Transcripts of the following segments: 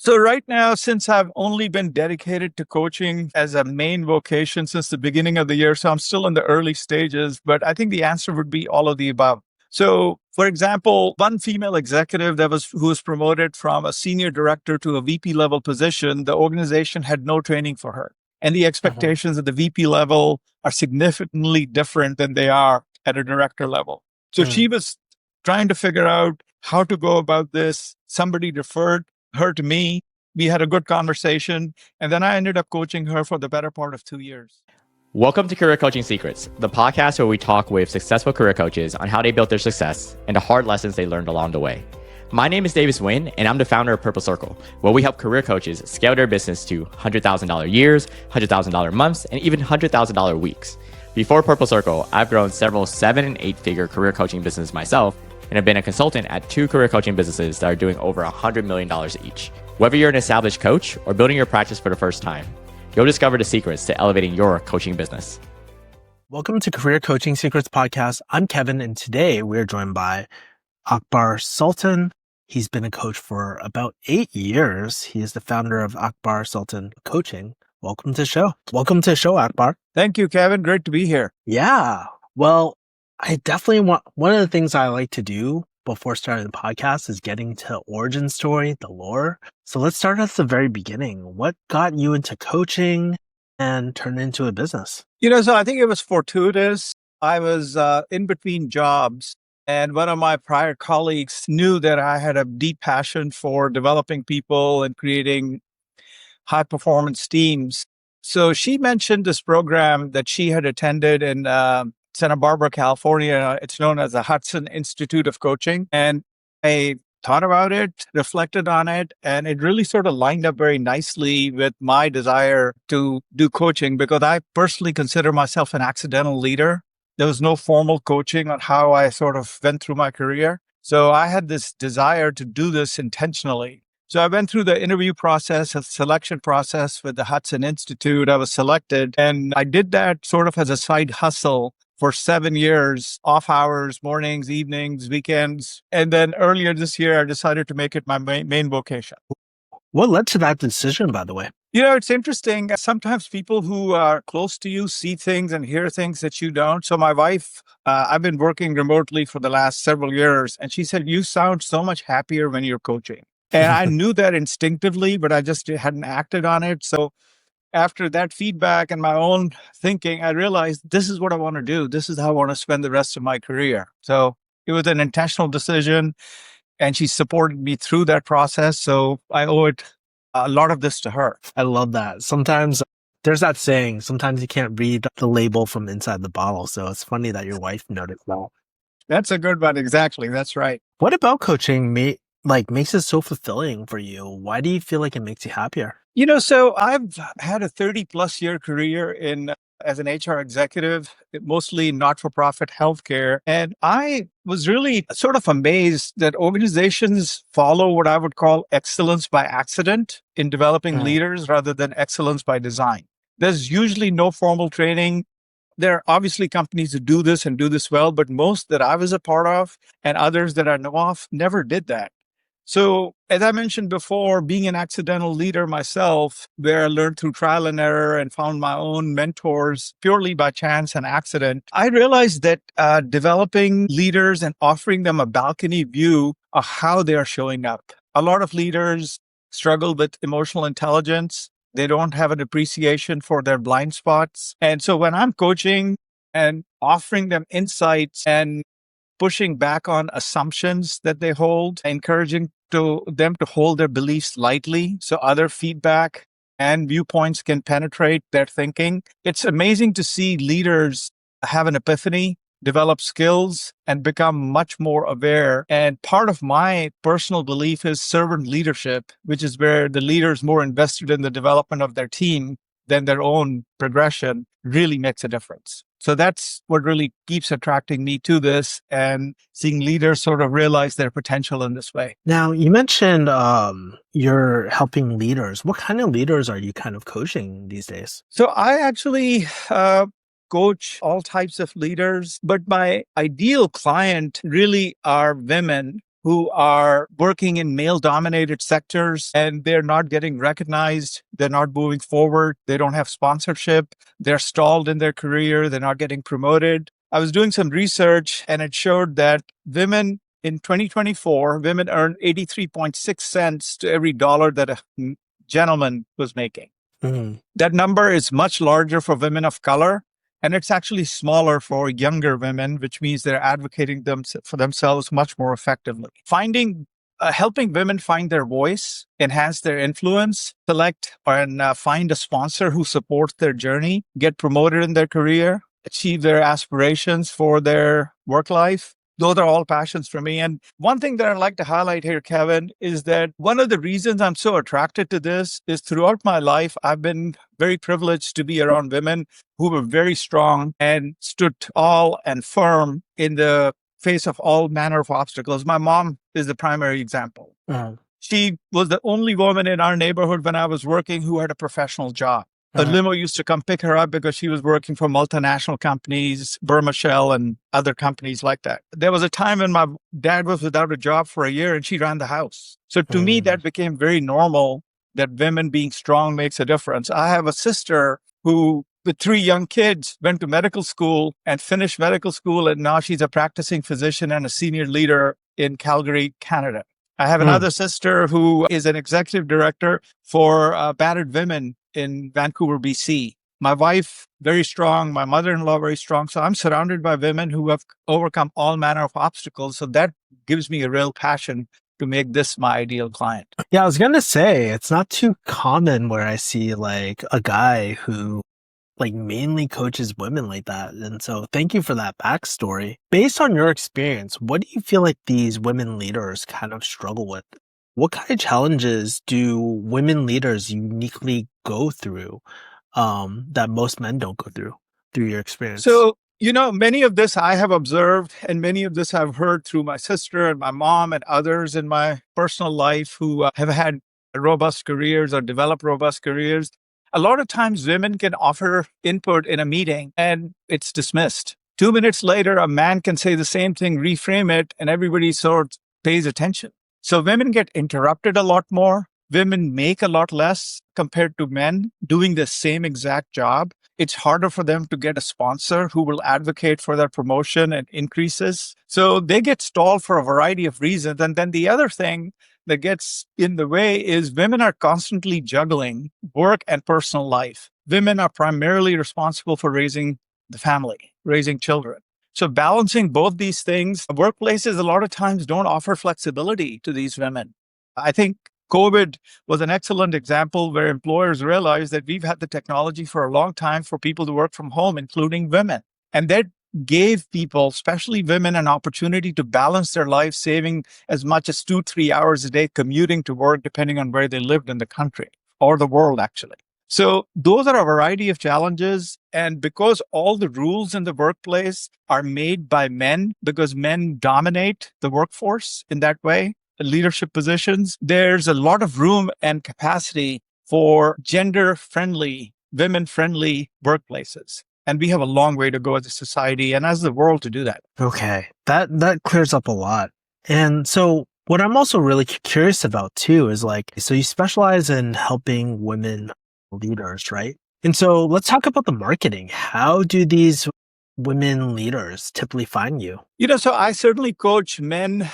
So right now, since I've only been dedicated to coaching as a main vocation since the beginning of the year, so I'm still in the early stages, but I think the answer would be all of the above. So, for example, one female executive who was promoted from a senior director to a VP level position, the organization had no training for her. And the Mhm. expectations at the VP level are significantly different than they are at a director level. So she Mm. was trying to figure out how to go about this. Somebody referred her to me. We had a good conversation. And then I ended up coaching her for the better part of 2 years. Welcome to Career Coaching Secrets, the podcast where we talk with successful career coaches on how they built their success and the hard lessons they learned along the way. My name is Davis Nguyen, and I'm the founder of Purple Circle, where we help career coaches scale their business to $100,000 years, $100,000 months, and even $100,000 weeks. Before Purple Circle, I've grown several 7- and 8-figure career coaching businesses myself, and have been a consultant at 2 career coaching businesses that are doing over $100 million each. Whether you're an established coach or building your practice for the first time, you'll discover the secrets to elevating your coaching business. Welcome to Career Coaching Secrets Podcast. I'm Kevin, and today we're joined by Akbar Sultan. He's been a coach for about 8 years. He is the founder of Akbar Sultan Coaching. Welcome to the show. Welcome to the show, Akbar. Thank you, Kevin. Great to be here. Yeah. Well, I definitely want, one of the things I like to do before starting the podcast is getting to origin story, the lore. So let's start at the very beginning. What got you into coaching and turned it into a business? So I think it was fortuitous. I was in between jobs, and one of my prior colleagues knew that I had a deep passion for developing people and creating high performance teams. So she mentioned this program that she had attended in Santa Barbara, California. It's known as the Hudson Institute of Coaching. And I thought about it, reflected on it, and it really sort of lined up very nicely with my desire to do coaching because I personally consider myself an accidental leader. There was no formal coaching on how I sort of went through my career. So I had this desire to do this intentionally. So I went through the interview process, a selection process with the Hudson Institute. I was selected, and I did that sort of as a side hustle for 7 years, off hours, mornings, evenings, weekends. And then earlier this year, I decided to make it my main vocation. What led to that decision, by the way? It's interesting. Sometimes people who are close to you see things and hear things that you don't. So my wife, I've been working remotely for the last several years, and she said, "You sound so much happier when you're coaching." And I knew that instinctively, but I just hadn't acted on it. So after that feedback and my own thinking, I realized this is what I want to do. This is how I want to spend the rest of my career. So it was an intentional decision, and she supported me through that process. So I owe it a lot of this to her. I love that. Sometimes there's that saying, sometimes you can't read the label from inside the bottle. So it's funny that your wife noticed that. That's a good one. Exactly. That's right. What about coaching makes it so fulfilling for you? Why do you feel like it makes you happier? So I've had a 30 plus year career as an HR executive, mostly not-for-profit healthcare. And I was really sort of amazed that organizations follow what I would call excellence by accident in developing Mm. leaders rather than excellence by design. There's usually no formal training. There are obviously companies that do this and do this well, but most that I was a part of and others that I know of never did that. So, as I mentioned before, being an accidental leader myself, where I learned through trial and error and found my own mentors purely by chance and accident, I realized that developing leaders and offering them a balcony view of how they are showing up. A lot of leaders struggle with emotional intelligence. They don't have an appreciation for their blind spots. And so when I'm coaching and offering them insights and pushing back on assumptions that they hold, encouraging them to hold their beliefs lightly so other feedback and viewpoints can penetrate their thinking. It's amazing to see leaders have an epiphany, develop skills, and become much more aware. And part of my personal belief is servant leadership, which is where the leader is more invested in the development of their team than their own progression, really makes a difference. So that's what really keeps attracting me to this and seeing leaders sort of realize their potential in this way. Now, you mentioned you're helping leaders. What kind of leaders are you kind of coaching these days? So I actually coach all types of leaders, but my ideal client really are women who are working in male dominated sectors and they're not getting recognized. They're not moving forward. They don't have sponsorship. They're stalled in their career. They're not getting promoted. I was doing some research and it showed that women in 2024, women earned 83.6 cents to every dollar that a gentleman was making. Mhm. That number is much larger for women of color, and it's actually smaller for younger women, which means they're advocating for themselves much more effectively. Helping women find their voice, enhance their influence, select and find a sponsor who supports their journey, get promoted in their career, achieve their aspirations for their work life. Those are all passions for me. And one thing that I'd like to highlight here, Kevin, is that one of the reasons I'm so attracted to this is throughout my life, I've been very privileged to be around women who were very strong and stood tall and firm in the face of all manner of obstacles. My mom is the primary example. Uh, She was the only woman in our neighborhood when I was working who had a professional job. A uh, limo used to come pick her up because she was working for multinational companies, Burma Shell and other companies like that. There was a time when my dad was without a job for a year and she ran the house. So to me, that became very normal that women being strong makes a difference. I have a sister who, with 3 young kids, went to medical school and finished medical school. And now she's a practicing physician and a senior leader in Calgary, Canada. I have another sister who is an executive director for battered women in Vancouver, BC. My wife, very strong. My mother-in-law, very strong. So I'm surrounded by women who have overcome all manner of obstacles. So that gives me a real passion to make this my ideal client. Yeah, I was gonna say it's not too common where I see like a guy who like mainly coaches women like that. And so thank you for that backstory. Based on your experience, what do you feel like these women leaders kind of struggle with? What kind of challenges do women leaders uniquely go through that most men don't go through your experience? So, many of this I have observed, and many of this I've heard through my sister and my mom and others in my personal life who have had robust careers or developed robust careers. A lot of times women can offer input in a meeting and it's dismissed. 2 minutes later, a man can say the same thing, reframe it, and everybody sort of pays attention. So women get interrupted a lot more. Women make a lot less compared to men doing the same exact job. It's harder for them to get a sponsor who will advocate for their promotion and increases. So they get stalled for a variety of reasons. And then the other thing that gets in the way is women are constantly juggling work and personal life. Women are primarily responsible for raising the family, raising children. So balancing both these things, workplaces a lot of times don't offer flexibility to these women. I think COVID was an excellent example where employers realized that we've had the technology for a long time for people to work from home, including women. And that gave people, especially women, an opportunity to balance their life, saving as much as 2-3 hours a day commuting to work, depending on where they lived in the country or the world, actually. So those are a variety of challenges. And because all the rules in the workplace are made by men, because men dominate the workforce in that way, leadership positions, there's a lot of room and capacity for gender-friendly, women-friendly workplaces. And we have a long way to go as a society and as the world to do that. Okay, that clears up a lot. And so what I'm also really curious about too is like, so you specialize in helping women leaders, right? And so let's talk about the marketing. How do these women leaders typically find you? So I certainly coach men,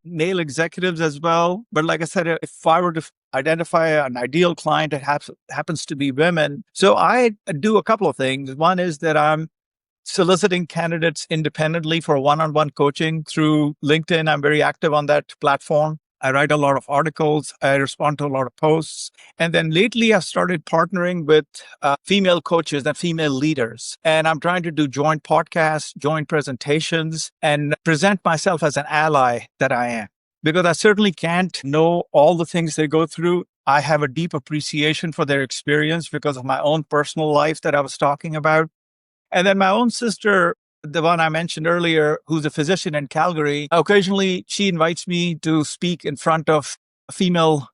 male executives as well. But like I said, if I were to identify an ideal client, it happens to be women. So I do a couple of things. One is that I'm soliciting candidates independently for one-on-one coaching through LinkedIn. I'm very active on that platform. I write a lot of articles. I respond to a lot of posts. And then lately, I've started partnering with female coaches and female leaders. And I'm trying to do joint podcasts, joint presentations, and present myself as an ally that I am. Because I certainly can't know all the things they go through. I have a deep appreciation for their experience because of my own personal life that I was talking about. And then my own sister, the one I mentioned earlier, who's a physician in Calgary, occasionally she invites me to speak in front of female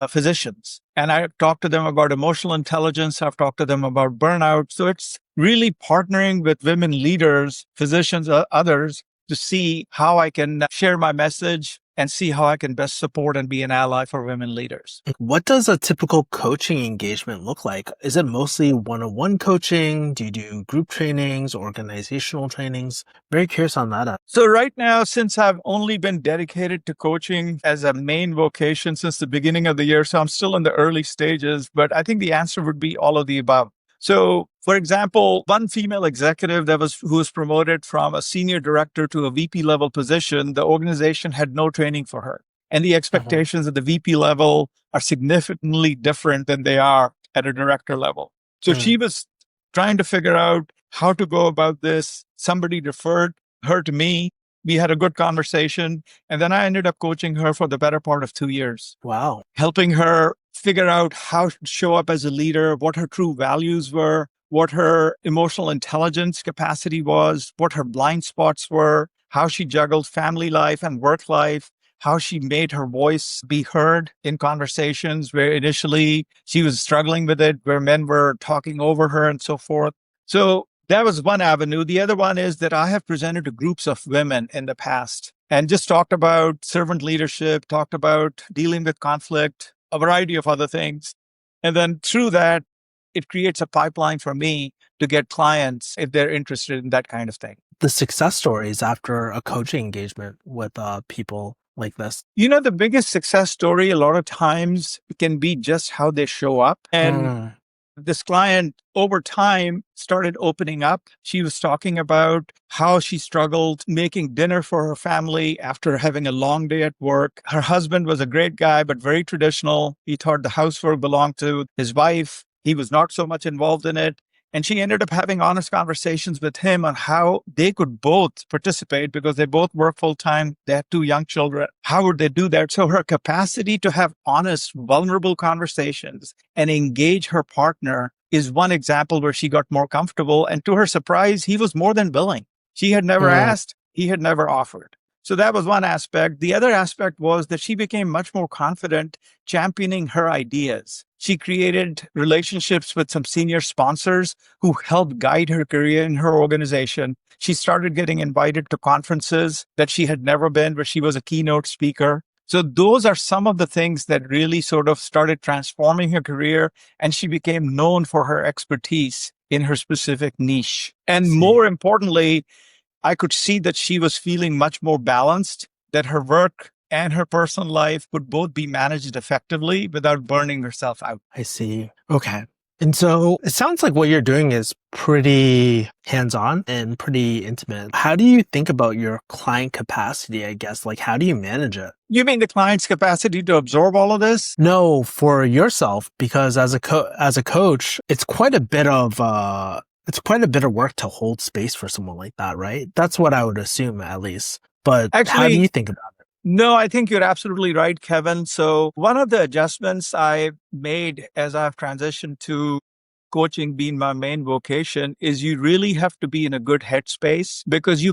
physicians. And I talk to them about emotional intelligence. I've talked to them about burnout. So it's really partnering with women leaders, physicians, others to see how I can share my message and see how I can best support and be an ally for women leaders. What does a typical coaching engagement look like? Is it mostly one-on-one coaching? Do you do group trainings, organizational trainings? Very curious on that. So right now, since I've only been dedicated to coaching as a main vocation since the beginning of the year, so I'm still in the early stages, but I think the answer would be all of the above. So, for example, one female executive who was promoted from a senior director to a VP level position, the organization had no training for her. And the expectations at the VP level are significantly different than they are at a director level. So she was trying to figure out how to go about this. Somebody referred her to me. We had a good conversation. And then I ended up coaching her for the better part of 2 years. Wow. Helping her figure out how to show up as a leader, what her true values were, what her emotional intelligence capacity was, what her blind spots were, how she juggled family life and work life, how she made her voice be heard in conversations where initially she was struggling with it, where men were talking over her and so forth. So that was one avenue. The other one is that I have presented to groups of women in the past and just talked about servant leadership, talked about dealing with conflict, a variety of other things. And then through that, it creates a pipeline for me to get clients if they're interested in that kind of thing. The success stories after a coaching engagement with people like this. You know, the biggest success story a lot of times can be just how they show up. And this client over time started opening up. She was talking about how she struggled making dinner for her family after having a long day at work. Her husband was a great guy, but very traditional. He thought the housework belonged to his wife. He was not so much involved in it. And she ended up having honest conversations with him on how they could both participate because they both work full time. They had 2 young children. How would they do that? So her capacity to have honest, vulnerable conversations and engage her partner is one example where she got more comfortable. And to her surprise, he was more than willing. She had never asked. He had never offered. So that was one aspect. The other aspect was that she became much more confident championing her ideas. She created relationships with some senior sponsors who helped guide her career in her organization. She started getting invited to conferences that she had never been, where she was a keynote speaker. So those are some of the things that really sort of started transforming her career, and she became known for her expertise in her specific niche. And more importantly, I could see that she was feeling much more balanced, that her work and her personal life could both be managed effectively without burning herself out. I see. Okay. And so it sounds like what you're doing is pretty hands-on and pretty intimate. How do you think about your client capacity, I guess? Like, how do you manage it? You mean the client's capacity to absorb all of this? No, for yourself, because as a coach, it's quite a bit of work to hold space for someone like that, right? That's what I would assume, at least. But Actually, how do you think about it? No, I think you're absolutely right, Kevin. So one of the adjustments I made as I've transitioned to coaching being my main vocation is you really have to be in a good headspace, because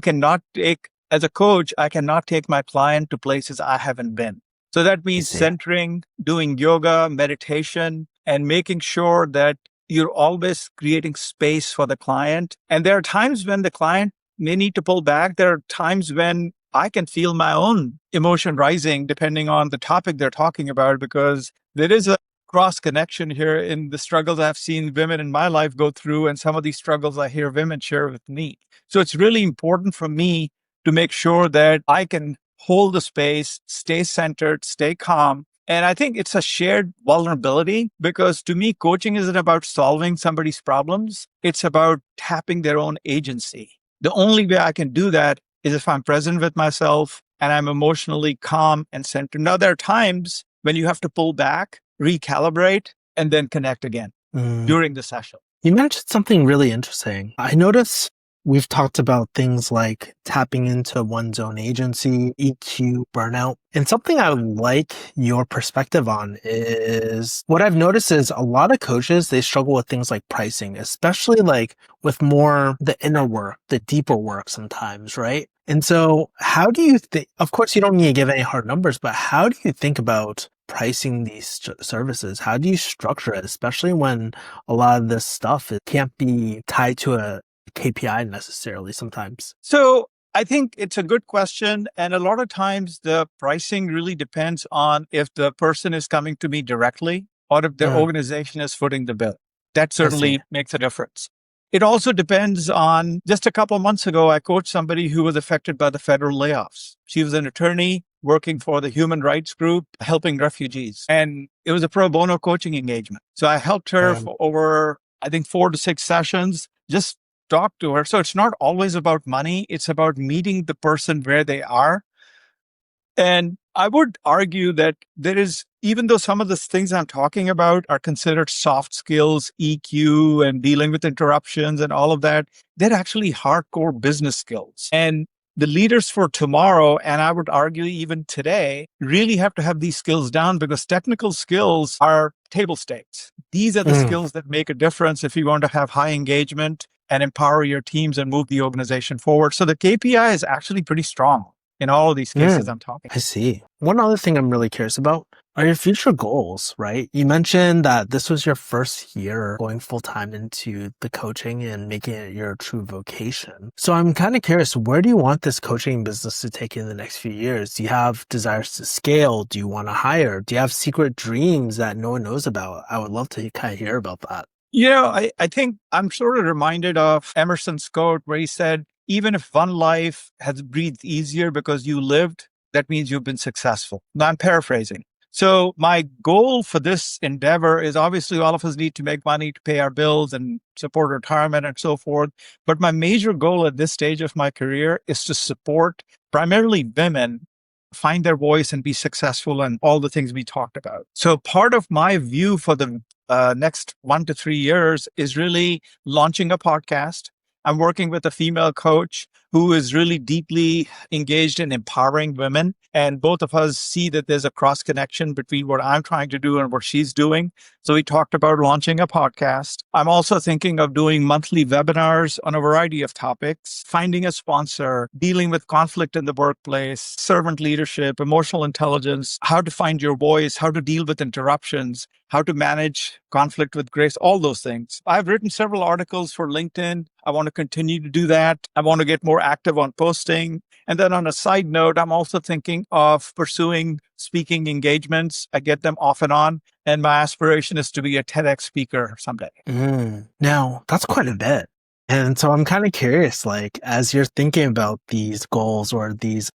as a coach, I cannot take my client to places I haven't been. So that means centering, doing yoga, meditation, and making sure that you're always creating space for the client. And there are times when the client may need to pull back. There are times when I can feel my own emotion rising depending on the topic they're talking about, because there is a cross connection here in the struggles I've seen women in my life go through and some of these struggles I hear women share with me. So it's really important for me to make sure that I can hold the space, stay centered, stay calm. And I think it's a shared vulnerability, because to me, coaching isn't about solving somebody's problems. It's about tapping their own agency. The only way I can do that is if I'm present with myself and I'm emotionally calm and centered. Now, there are times when you have to pull back, recalibrate, and then connect again during the session. You mentioned something really interesting. I notice we've talked about things like tapping into one's own agency, EQ, burnout. And something I would like your perspective on is what I've noticed is a lot of coaches, they struggle with things like pricing, especially like with more the inner work, the deeper work sometimes, right? And so how do you think, of course, you don't need to give any hard numbers, but how do you think about pricing these services? How do you structure it, especially when a lot of this stuff, it can't be tied to a KPI necessarily sometimes? So I think it's a good question. And a lot of times the pricing really depends on if the person is coming to me directly or if the organization is footing the bill. That I see. certainly makes a difference. It also depends on, just a couple of months ago, I coached somebody who was affected by the federal layoffs. She was an attorney working for the human rights group, helping refugees. And it was a pro bono coaching engagement. So I helped her for over, I think, 4 to 6 sessions, just talk to her. So it's not always about money. It's about meeting the person where they are. And I would argue that there is, even though some of the things I'm talking about are considered soft skills, EQ, and dealing with interruptions and all of that, they're actually hardcore business skills. And the leaders for tomorrow, and I would argue even today, really have to have these skills down because technical skills are table stakes. These are the skills that make a difference if you want to have high engagement and empower your teams and move the organization forward. So the KPI is actually pretty strong in all of these cases I'm talking. I see. One other thing I'm really curious about are your future goals, right? You mentioned that this was your first year going full time into the coaching and making it your true vocation. So I'm kind of curious, where do you want this coaching business to take you in the next few years? Do you have desires to scale? Do you want to hire? Do you have secret dreams that no one knows about? I would love to kind of hear about that. You know, I think I'm sort of reminded of Emerson's quote where he said, even if one life has breathed easier because you lived, that means you've been successful. Now, I'm paraphrasing. So my goal for this endeavor is obviously all of us need to make money to pay our bills and support retirement and so forth. But my major goal at this stage of my career is to support primarily women find their voice and be successful and all the things we talked about. So part of my view for the next 1 to 3 years is really launching a podcast. I'm working with a female coach who is really deeply engaged in empowering women. And both of us see that there's a cross connection between what I'm trying to do and what she's doing. So we talked about launching a podcast. I'm also thinking of doing monthly webinars on a variety of topics, finding a sponsor, dealing with conflict in the workplace, servant leadership, emotional intelligence, how to find your voice, how to deal with interruptions, how to manage conflict with grace, all those things. I've written several articles for LinkedIn. I want to continue to do that. I want to get more active on posting. And then on a side note, I'm also thinking of pursuing speaking engagements. I get them off and on. And my aspiration is to be a TEDx speaker someday. Now, that's quite a bit. And so I'm kind of curious, like, as you're thinking about these goals or these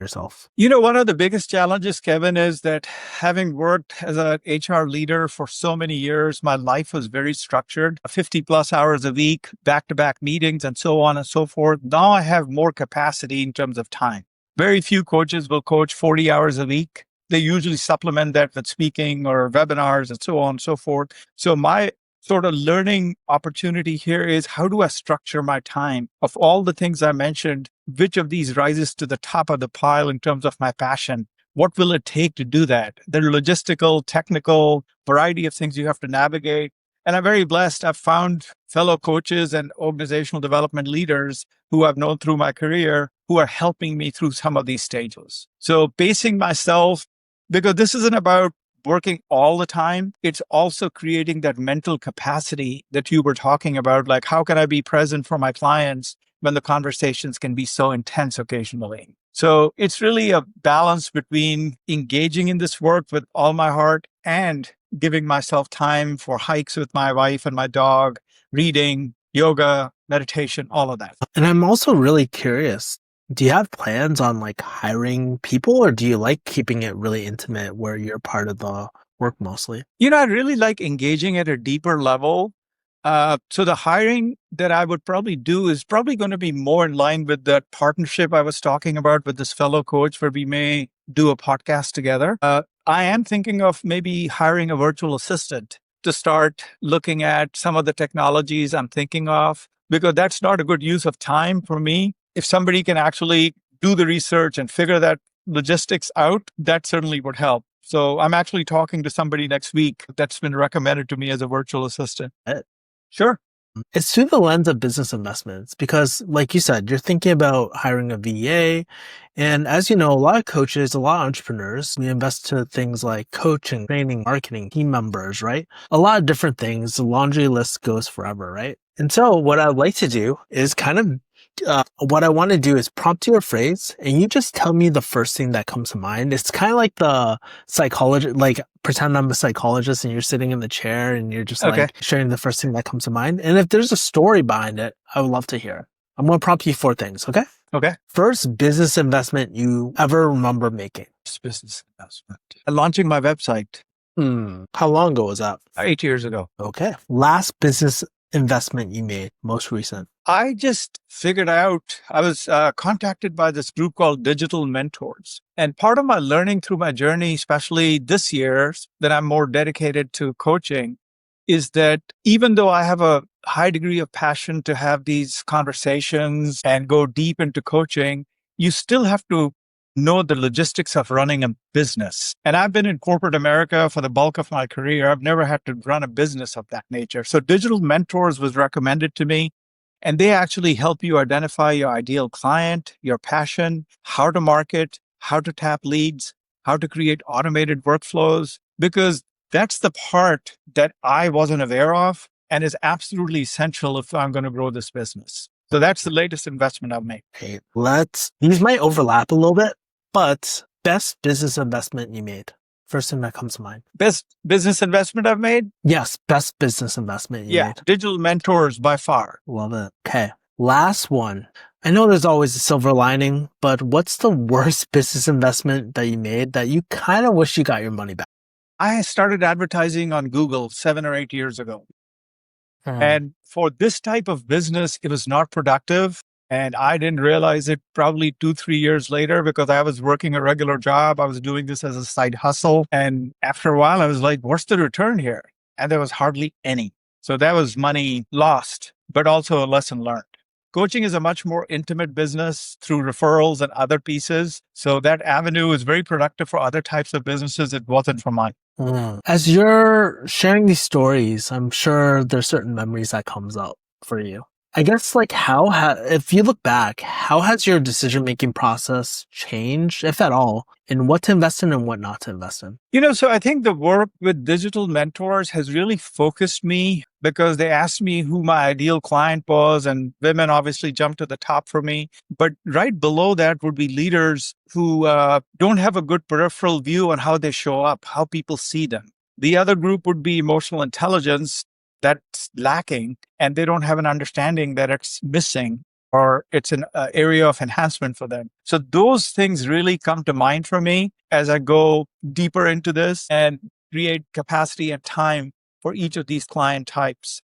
yourself. You know, one of the biggest challenges, Kevin, is that having worked as an HR leader for so many years, my life was very structured, 50 plus hours a week, back-to-back meetings, and so on and so forth. Now I have more capacity in terms of time. Very few coaches will coach 40 hours a week. They usually supplement that with speaking or webinars and so on and so forth. So my sort of learning opportunity here is, how do I structure my time? Of all the things I mentioned, which of these rises to the top of the pile in terms of my passion? What will it take to do that? There are logistical, technical, variety of things you have to navigate. And I'm very blessed. I've found fellow coaches and organizational development leaders who I've known through my career who are helping me through some of these stages. So pacing myself, because this isn't about working all the time, it's also creating that mental capacity that you were talking about. Like, how can I be present for my clients when the conversations can be so intense occasionally? So it's really a balance between engaging in this work with all my heart and giving myself time for hikes with my wife and my dog, reading, yoga, meditation, all of that. And I'm also really curious, do you have plans on like hiring people, or do you like keeping it really intimate where you're part of the work mostly? You know, I really like engaging at a deeper level. So the hiring that I would probably do is probably going to be more in line with that partnership I was talking about with this fellow coach, where we may do a podcast together. I am thinking of maybe hiring a virtual assistant to start looking at some of the technologies I'm thinking of, because that's not a good use of time for me. If somebody can actually do the research and figure that logistics out, that certainly would help. So I'm actually talking to somebody next week that's been recommended to me as a virtual assistant. Sure. It's through the lens of business investments because, like you said, you're thinking about hiring a VA. And as you know, a lot of coaches, a lot of entrepreneurs, we invest to things like coaching, training, marketing, team members, right? A lot of different things. The laundry list goes forever, right? And so what I'd like to do is kind of what I want to do is prompt you a phrase and you just tell me the first thing that comes to mind. It's kind of like the psychologist, like pretend I'm a psychologist and you're sitting in the chair and you're just Okay. like sharing the first thing that comes to mind. And if there's a story behind it, I would love to hear it. I'm going to prompt you 4 things. Okay. Okay. First business investment you ever remember making. Business investment. Launching my website How long ago was that? 8 years ago. Okay. Last business investment you made, most recent. I just figured out, I was contacted by this group called Digital Mentors. And part of my learning through my journey, especially this year, that I'm more dedicated to coaching, is that even though I have a high degree of passion to have these conversations and go deep into coaching, you still have to know the logistics of running a business. And I've been in corporate America for the bulk of my career. I've never had to run a business of that nature. So Digital Mentors was recommended to me. And they actually help you identify your ideal client, your passion, how to market, how to tap leads, how to create automated workflows, because that's the part that I wasn't aware of and is absolutely essential if I'm going to grow this business. So that's the latest investment I've made. Okay, these might overlap a little bit, but best business investment you made. First thing that comes to mind. Best business investment I've made? Yes, best business investment you made. Digital Mentors by far. Love it. Okay, last one. I know there's always a silver lining, but what's the worst business investment that you made that you kind of wish you got your money back? I started advertising on Google 7 or 8 years ago. And for this type of business, it was not productive. And I didn't realize it probably 2-3 years later because I was working a regular job. I was doing this as a side hustle. And after a while, I was like, what's the return here? And there was hardly any. So that was money lost, but also a lesson learned. Coaching is a much more intimate business through referrals and other pieces. So that avenue is very productive for other types of businesses. It wasn't for mine. As you're sharing these stories, I'm sure there's certain memories that comes up for you. I guess like if you look back, how has your decision-making process changed, if at all, in what to invest in and what not to invest in? So I think the work with Digital Mentors has really focused me because they asked me who my ideal client was, and women obviously jumped to the top for me. But right below that would be leaders who don't have a good peripheral view on how they show up, how people see them. The other group would be emotional intelligence that's lacking, and they don't have an understanding that it's missing or it's an area of enhancement for them. So those things really come to mind for me as I go deeper into this and create capacity and time for each of these client types.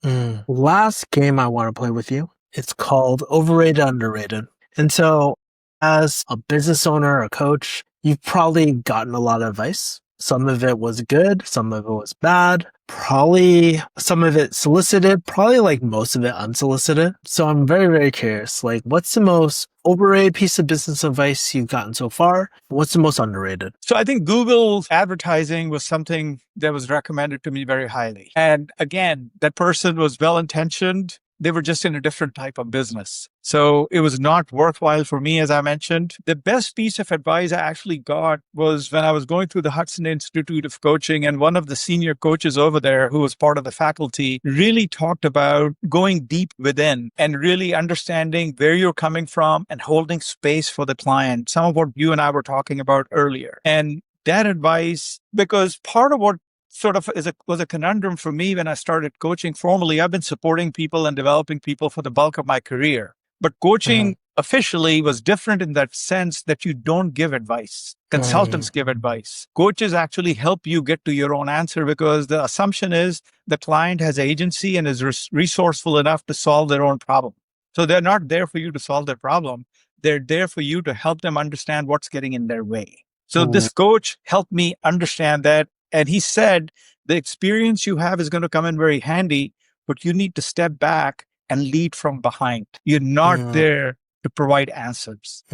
Last game I want to play with you. It's called Overrated, Underrated. And so as a business owner, a coach, you've probably gotten a lot of advice. Some of it was good, some of it was bad, probably some of it solicited, probably like most of it unsolicited. So I'm very, very curious, like what's the most overrated piece of business advice you've gotten so far? What's the most underrated? So I think Google's advertising was something that was recommended to me very highly. And again, that person was well-intentioned. They were just in a different type of business. So it was not worthwhile for me, as I mentioned. The best piece of advice I actually got was when I was going through the Hudson Institute of Coaching, and one of the senior coaches over there who was part of the faculty really talked about going deep within and really understanding where you're coming from and holding space for the client. Some of what you and I were talking about earlier. And that advice, because part of what sort of was a conundrum for me when I started coaching formally. I've been supporting people and developing people for the bulk of my career. But coaching officially was different in that sense that you don't give advice. Consultants give advice. Coaches actually help you get to your own answer because the assumption is the client has agency and is resourceful enough to solve their own problem. So they're not there for you to solve their problem. They're there for you to help them understand what's getting in their way. So this coach helped me understand that. And he said, the experience you have is going to come in very handy, but you need to step back and lead from behind. You're not there to provide answers.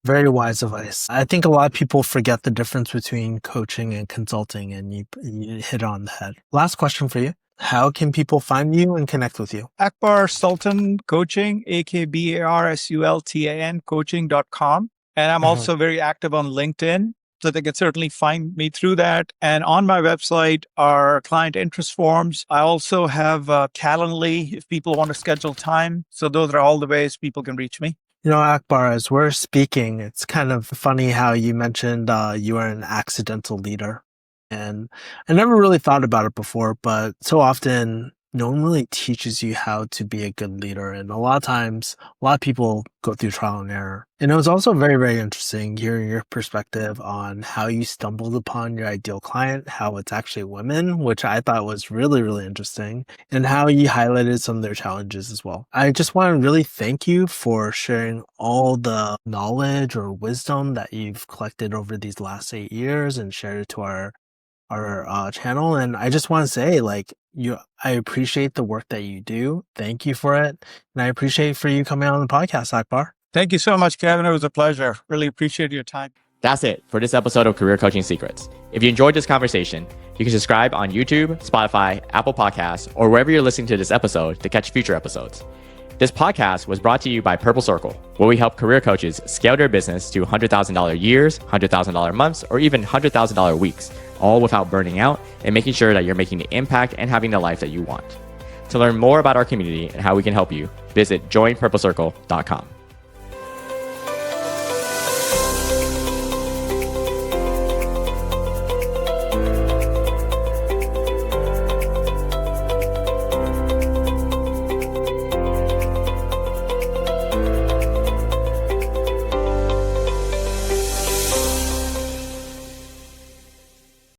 Very wise advice. I think a lot of people forget the difference between coaching and consulting, and you hit on the head. Last question for you. How can people find you and connect with you? Akbar Sultan Coaching, AKBARSULTAN coaching.com. And I'm also very active on LinkedIn. So they can certainly find me through that. And on my website are client interest forms. I also have Calendly if people want to schedule time. So those are all the ways people can reach me. Akbar, as we're speaking, it's kind of funny how you mentioned you are an accidental leader. And I never really thought about it before, but so often no one really teaches you how to be a good leader. And a lot of times, a lot of people go through trial and error. And it was also very, very interesting hearing your perspective on how you stumbled upon your ideal client, how it's actually women, which I thought was really, really interesting, and how you highlighted some of their challenges as well. I just want to really thank you for sharing all the knowledge or wisdom that you've collected over these last 8 years and shared it to our channel. And I just want to say, I appreciate the work that you do. Thank you for it. And I appreciate for you coming on the podcast, Akbar. Thank you so much, Kevin. It was a pleasure. Really appreciate your time. That's it for this episode of Career Coaching Secrets. If you enjoyed this conversation, you can subscribe on YouTube, Spotify, Apple Podcasts, or wherever you're listening to this episode to catch future episodes. This podcast was brought to you by Purple Circle, where we help career coaches scale their business to $100,000 years, $100,000 months, or even $100,000 weeks, all without burning out and making sure that you're making the impact and having the life that you want. To learn more about our community and how we can help you, visit joinpurplecircle.com.